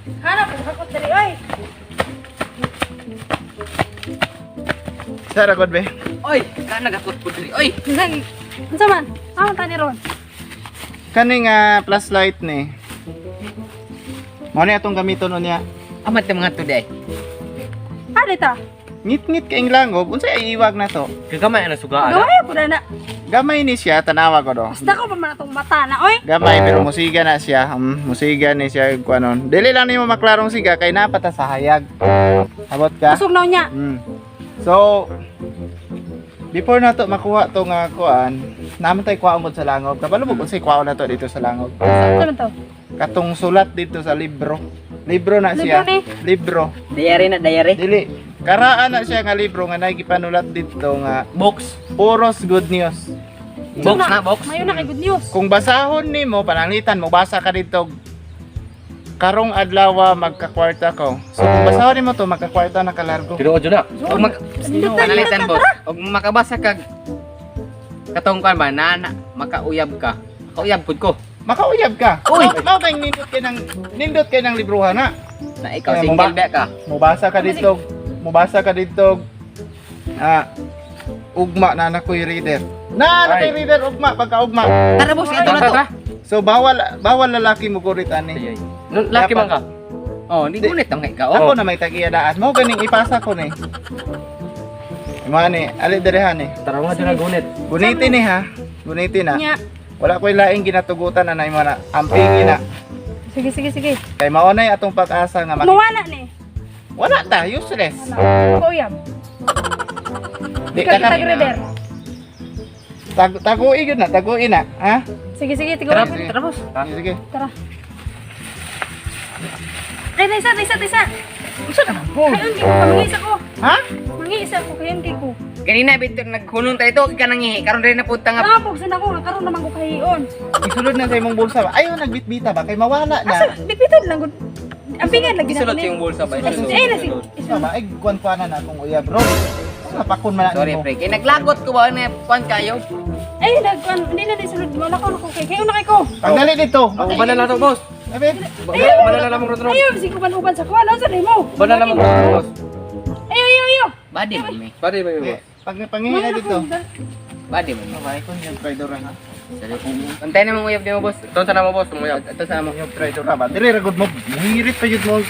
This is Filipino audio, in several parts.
Hanap ko hakot diri oy. Sara god be. Oy, kana gakot po diri. Oy, Lagi. Unsa man? Amo tani ron. Kani nga flashlight ni. Mao ni atong gamiton unya. amat na mga tuday. Adi ta. Ngit-ngit kaing langob, unsay iwag na to? Kagamay na sugaan. Gaway ko na. Gamay ni siya, tanawa ko do. Basta ko pa man atong mata na oy. Gamay pero musiga na siya. Musiga ni siya kuanon. Dili lang nimo maklarong siga kay napata sa hayag. Abot ka? Usog na niya. So before na to makuha to nga kuan, naman tay kuha sa langob. Kabalo mo unsay kuha na to dito sa langob. Ano man to? Katong sulat dito sa libro. Libro na siya. Libro ni? Libro. Diary na, diary. Dili. Karaan na siya nga libro nga nagipanulat dito nga Box. puros good news. Box na, box. Mayo na kay good news. Kung basahon nimo pananglitan mo basa ka dito karong adlaw magkakwarta ko. So kung basahon nimo to magkakwarta na kalargo. Tinuod yun na. Og panalitan boss. Og makabasa kag katong kan ba na makauyab ka. Makauyab pud ko. Makauyab ka. Uy! Mao kay nindot kay ng libruhan na. Na ikaw Kaya single ba ka? Mubasa ka dito. Mubasa ka dito. Ugma na nakoy reader. Na nakoy reader ugma pagka-ugma. Tara boss, ito na to. So bawal lalaki mo kurit ani. Laki man ka. Oh, di gunit ang ikaw. Ako na may tag-iyadaan. Mo ganing ipasa ko ni. Imani, ali direhan ni. Tara nga dyan ang gunit. Gunitin ni ha. Gunitin na. Nya. Wala ko'y laing ginatugutan na mo na. Ampingi na. Sige sige sige. Kay maunay atong pag-asa nga Mawala ni. Wala ta, useless. Kuyab. Di Ikaw ka kita grader. Taguin yun na, taguin na. Ha? Sige sige tigo. Tara, tara boss. Sige. Tara. Ay, isa. Usa ka. Kayon di ko mangisa ko. Ha? Mangisa ko kayon di ko. Kanina bitter naghunong tayo ito, ika nang ihi. Karon rin na punta nga. Tapos na ako, karon naman ko kahiyon. Isulod na sa imong bulsa ba? Ayaw nagbitbita ba? Kay mawala na. Asa, bitbitan lang gud. Ang pingan lagi Isulot yung bulsa ba? Ay, na si. Isa ba? Ay, kuwan-kuwanan na akong uya bro. Napakon man na Sorry pre, kay naglagot ko ba na kuan kayo? Ay, nagkuan, hindi na disulod. Wala ko kay kayo na kay ko. Pagdali dito. Ako ba na to, boss? Abet. Banala na mo ron. Ayaw, si kuban uban sa kuan. Ano sa mo? Banala mo ron, boss. Ayaw. Badi man mi. Pwede ba yun, boss? Pag pangingi na dito. Badi man mi. Okay, kung yung trader ha. Antay na mong uyab di mo boss. Ito sa mo, boss. Tumuyag. Ito sa mo. Yung trader ha ba? Dire ragod mo. Hirit pa yun mo.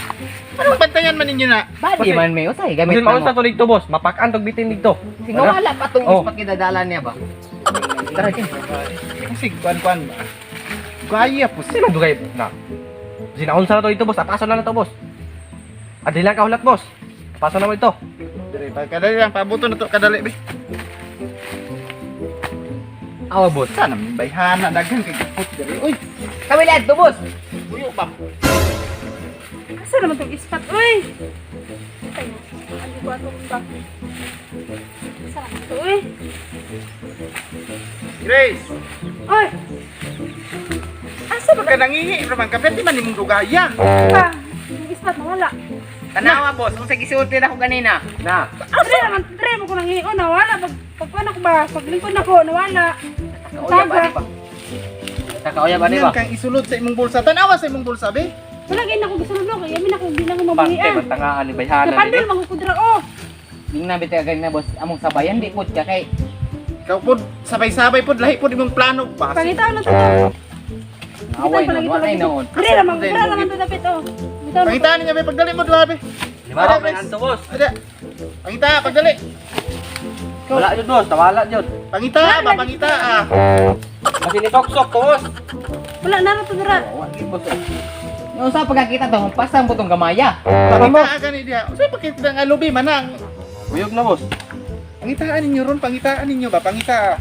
Anong bantayan man ninyo na? Badi man mi. Usay gamit Bitin na mo mo. sa tulig to, boss. Mapakan tog bitin dito. Singo wala pa tong Oh. ispat kidadalan niya ba? Tara, King. Kasi kuwan-kuwan ba? Kaya po. Sino dugay na? Sinaon sa na to dito, boss. Apaso na to, boss. Adi lang kahulat, boss. Apaso na mo ito. Dire, pagkadali lang. Pabuto na to. Kadali be. Awa, boss. Sana may bayhana. Daghan kay kaput. Dire. Uy! Kawilad to boss. Uyo pa. Asa naman tong ispat, uy. Ay, ano ba itong ba? Asa naman to, uy. Grace! Uy. Asa ba Pagka nangihi, Roman, kapit di man imong dugaya. ka? Yung ispat nawala. Tanawa boss, kung sa gisulti na ako kanina. Na. Dire mo ko nang hiyon, nawala. Pagkuhan ako ba? Paglingkod ako, nawala. Kauya ba di ba? Kauya ba di ba? Yan kang isulod sa imong bulsa. Tanawa sa imong bulsa, be. Wala gayna ko gisulod ko. Yamin ako hindi na ko Pante, mamangian. matangaan ni bayhanan. Napandol mangkudra ko. Yung nabit ka ganina boss, among sabayan di pud ka kay Ikaw pod, sabay-sabay pod, lahi pod imong plano. Basi. Pangitaw na to. away na wala noon. Dire naman to dapit oh. Bitaw na. Pangitaan niya, be. Pagdali mo, duha, be. Lima ra man to, boss. Ada. Pangita, pagdali. Wala jud, boss. Tawala jud. Pangita, ba, pangita, ah. Kasi ni sok-sok to, boss. Wala na to dira. Boss. Yung sa pagkakita to, pasang po tong gamaya. Pangita, gani diha. Usa pakita nga lubi manang. Uyog na, boss. Pangitaan ninyo ron, pangitaan ninyo ba, pangita.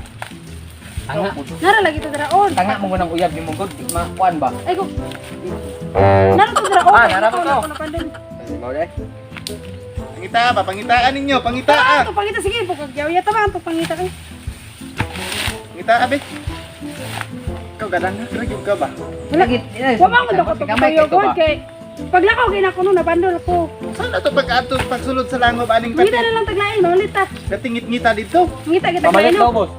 Tanga. Nara lagi to dira on. Tanga mo nang uyab ni mo gud, makuan ba? Ay ko. Nara to dira on. Nara to. Napandol. Mau deh. Pangita ba, pangitaan ninyo, pangita, ah. To pangita sige pagkagyaw ya ta ba to pangita kay. Pangita, abe. Ikaw gadang na, gyud ka ba? Wala gid. Wa man ko to kayo god kay. Paglakaw kay nako no napandol ko. Saan to pag-ato pagsulod sa langob aning Ngita pati? na lang taglain maulit ta. Natingit-ngita dito. Ngita kita Pamalit kayo daw, no. boss.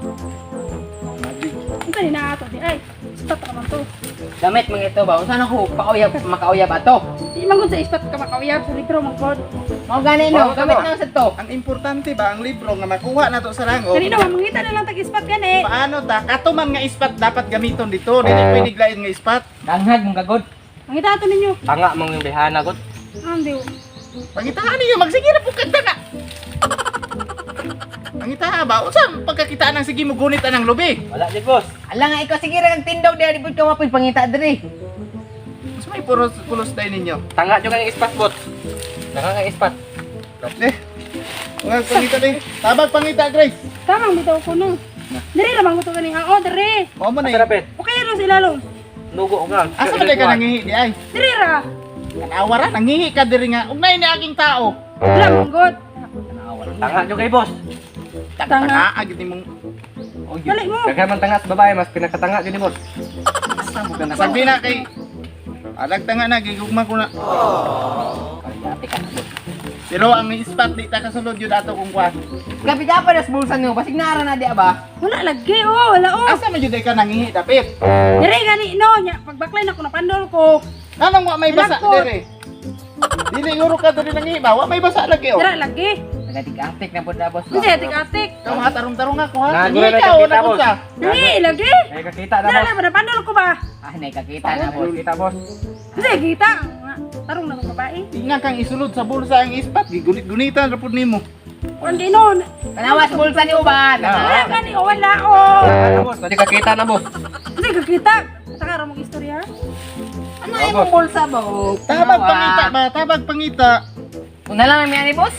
Ngita ni na ato di ay. ispat ka man to. Damit mga ito ba? Saan ako makauyab ato? Di man gud sa ispat ka makauyab sa libro man pod. Mao gani no, Wow, gamit tama. na sa to. Ang importante ba ang libro nga makuha na to sa rango? Kanina mangita na lang tag ispat gani. Paano ta? Kato man nga ispat dapat gamiton dito. Dili pwede glain nga ispat. Danghag mong kagod. Mangita ato ninyo. Tanga mong yung bihana gud. Andi. Pangitaan niyo magsige na po kanta na. Pangitaan ba? Unsa pagkakitaan ng sige mo gunit anang lubi? Wala di boss. Ala nga ikaw sige ra kang tindog di pud ka mapil pangita diri. Mas may pulos day ninyo. Tanga jud kang ispat boss. Tanga kang ispat. Eh. Wala pangita din. Tabag pangita, Grace. Tamang bitaw ko no. Diri ra man ko to gani hao, diri. Mo mo na. Asa rapid? Okay ra sa ilalom. Nugo nga. Asa man ka nangihi di ay? Diri ra. Awara nangihi ka diri nga. Ugnay ni aking tao. Wala man gud. Tanga jud kay boss. Tanga. Agit nimong Dali mo. Kagaya man tanga sa babae mas pinakatanga jud ni boss. sabi na kay alag tanga na gigugma ko na. Kayati ka. Pero ang ispat di ta kasulod yun ato kung kwan. Gabi pa das bulsa niyo, basig nara na di ba? Wala lagi oh, wala oh. Asa man jud ka nangihi dapit? Diri gani no nya pagbaklay na ko napandol ko. Anong wa may basa Lakot. diri? Dili uro ka diri nangihi ba? Wa may basa lagi oh. Dira lagi. Nagatik-atik na pud na boss. Hindi atik-atik. Ikaw mga tarong-tarong ako ha. Nagura Nangihi na ka o kita, boss. nakunsa? Dili lagi. Ay kakita na Dira boss. na napandol ko ba? Ah, nakakita na boss. Kita boss. Hindi kita. Tarong na kong babae. Inga kang isulod sa bulsa ang ispat, gigunit-gunitan ra pud nimo. Kundi no. Tanawas bulsa niyo ba? Wala gani oh, wala oh. Tanga na boss. Hindi kakita na boss. Hindi kakita. Saka ra mong istorya. Ano yung bulsa ba? Tabag pangita ba? Tabag pangita. Una lang ang ni boss.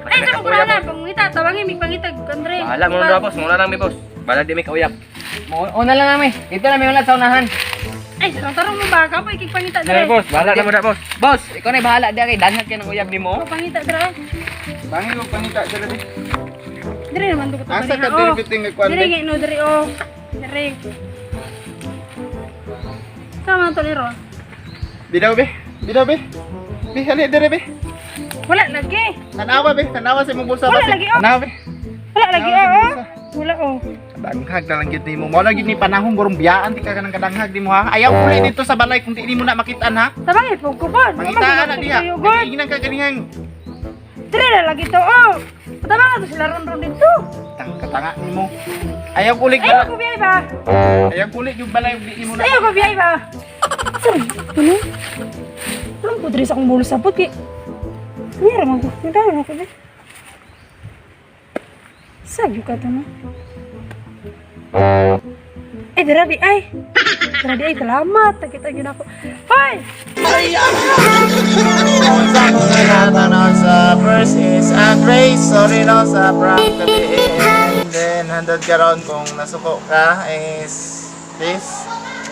Ay, sa ko na pangita, tawagin mi pangita Andre. Bahala mo na boss. Muna lang mi boss. Bala di mi kauyab. Una lang namin. Dito na may ulat sa unahan. Ay, tarong mo ba ka pa ikipangita Sige dire. boss. Bahala na mo na boss. Boss, ikaw na bahala di kay danghag ka ng uyab nimo. Pangita dire. Bangi ko pangita diri. Dire naman to ko to. Asa ka diri biting nga kwan? Dire nga no dire oh. Dire. Sama to liro. Bidaw be. Bidaw be. Be hali diri be. Wala lagi. Tanawa be, tanawa sa imong bulsa Wala ba? lagi, oh. Tanawa be. Wala lagi oh. Wala oh. Danghag na lang gid nimo. Mo lagi ni panahon gurong biyaan di ka kanang kadanghag di mo ha. Ayaw uli dito sa balay kung di mo na makitaan ha. Tabang ipog ko ba? Pangitaan na diha. Yogurt. Nagiinan ka kanihang Dire na lagi to oh. Tabang na to sila ron dito. katanga nimo. Ayaw kulig Ayaw ko biyay ba? Ayaw kulig yung balay ug di mo na. Ayaw ko biyay ba? Sorry. Ano? Tulong ko dire sa akong bulo sapot kay. Nira man ko. Nira man ko. Sagyo ka to no. Eh, dira di ay. Dira di ay, salamat. Takita yun ako. Hoy! Sa first is Grace, sorry no sa prank gabiin. Then handod ka ron kung nasuko ka is please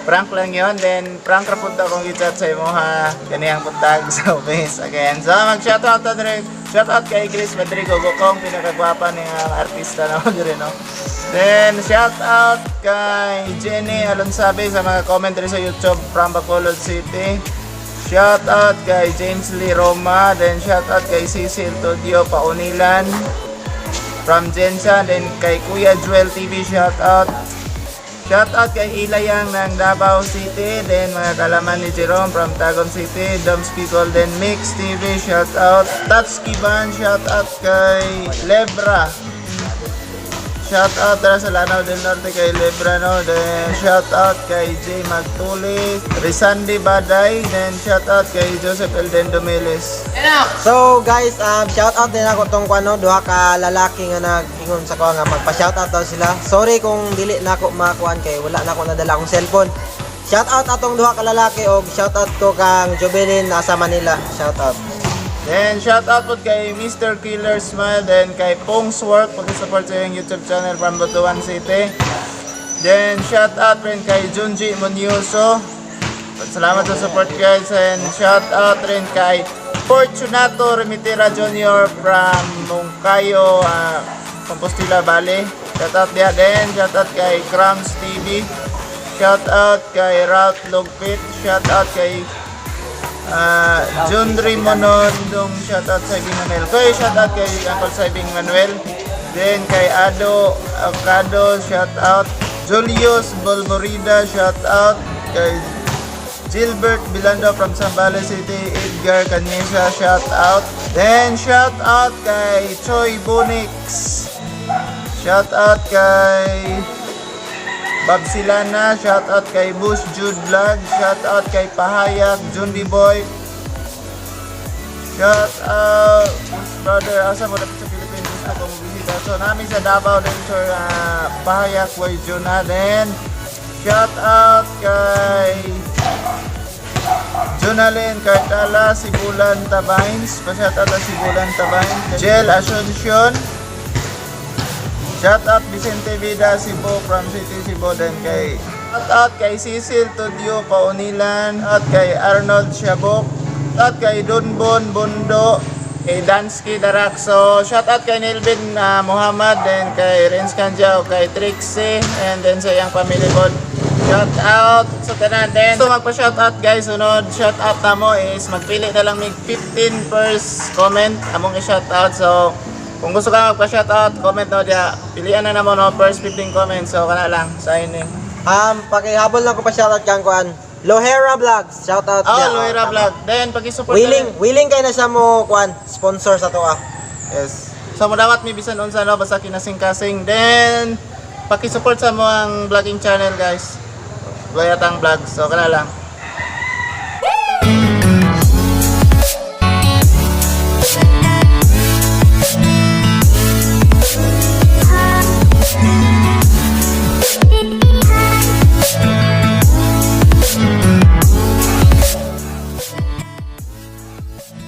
prank lang yon. Then prank ra pud akong gichat sa imo ha. Kaniyang buntag sa office again. So mag shoutout ta dire. Shoutout kay Grace Madrigo Gokong, pinakagwapa ni artista na dire no. Then shout out kay Jenny Alonsabe sa mga comment diri sa YouTube from Bacolod City. Shout out kay James Lee Roma, then shout out kay Cecil Todio Paunilan from Jensa, then kay Kuya Joel TV shout out. Shout out kay Ilayang ng Davao City, then mga kalaman ni Jerome from Tagon City, Domsky Golden Mix TV shout out. Tatsuki Ban shout out kay Lebra. Shout out dara sa Lanao del Norte kay Lebrano, then shout out kay J Magtulis, Rizandi Baday, then shout out kay Joseph Elden Domeles. So guys, shout out din ako tong kuno duha ka lalaki nga nag-ingon sa ko nga magpa-shout out daw sila. Sorry kung dili na ako makuan kay wala na ako nadala akong cellphone. Shout out atong duha ka lalaki og shout out ko kang Jovelin nasa Manila. Shout out. Then shout out po kay Mr. Killer Smile, then kay Pong's Work, pag-support sa yung YouTube channel from Butuan City. Then shout out rin kay Junji Monyoso. Salamat sa support guys, and shout out rin kay Fortunato Remitera Jr. from Moncayo, Compostela Valley. Shout out dia din. Shout out kay Crumbs TV. Shout out kay Ralph Logpit. Shout out kay John Rimonondong, shout out sa Ibing Manuel. Kay shout out kay Uncle sa Ibing Manuel. Then kay Ado Avocado, shout out. Julius Bolmorida, shout out. Kay Gilbert Bilando from Zambales City, Edgar Caniesa, shout out. Then shout out kay Choi Bonix. Shout out kay Bob Silana, shout out kay Bush Jude Vlog, shout out kay Pahayak, Jundi Boy. Shout out brother, asa mo dapat sa Philippines, gusto kong bisita. So namin sa Davao din sir, Pahayak Way Juna. Then shout out kay Jonalyn Cartala, Sibulan Tabines, pa-shout out na Sibulan Tabines. Jel Asuncion, shout out Vicente Vida Cebu from City Cebu. Then kay shout out kay Cecil Tudio Paunilan, shout out kay Arnold Shabok, shout out kay Dunbon Bundo, kay Dansky Darakso, shout out kay Nilvin Muhammad, then kay Renz Kanjao, kay Trixie, and then sa iyang family pod. Shout out sa tanan din. So magpa-shout out guys, sunod shout out na mo is magpili na lang mig 15 first comment among i-shout out. So kung gusto ka magpa-shout out, comment no dia. Pilian na namo no first 15 comments. So kana lang signing. Pakihabol lang ko pa shoutout kang kuan. Lohera Vlogs, shoutout Oh, niya. Loira Vlog. Then pag-support Willing kay na siya mo kuan sponsor sa to ah. Yes. So mo dapat mi bisan unsa no basta kinasing-kasing. Then paki-support sa mo ang vlogging channel guys. Bayatang Vlog. So kana lang.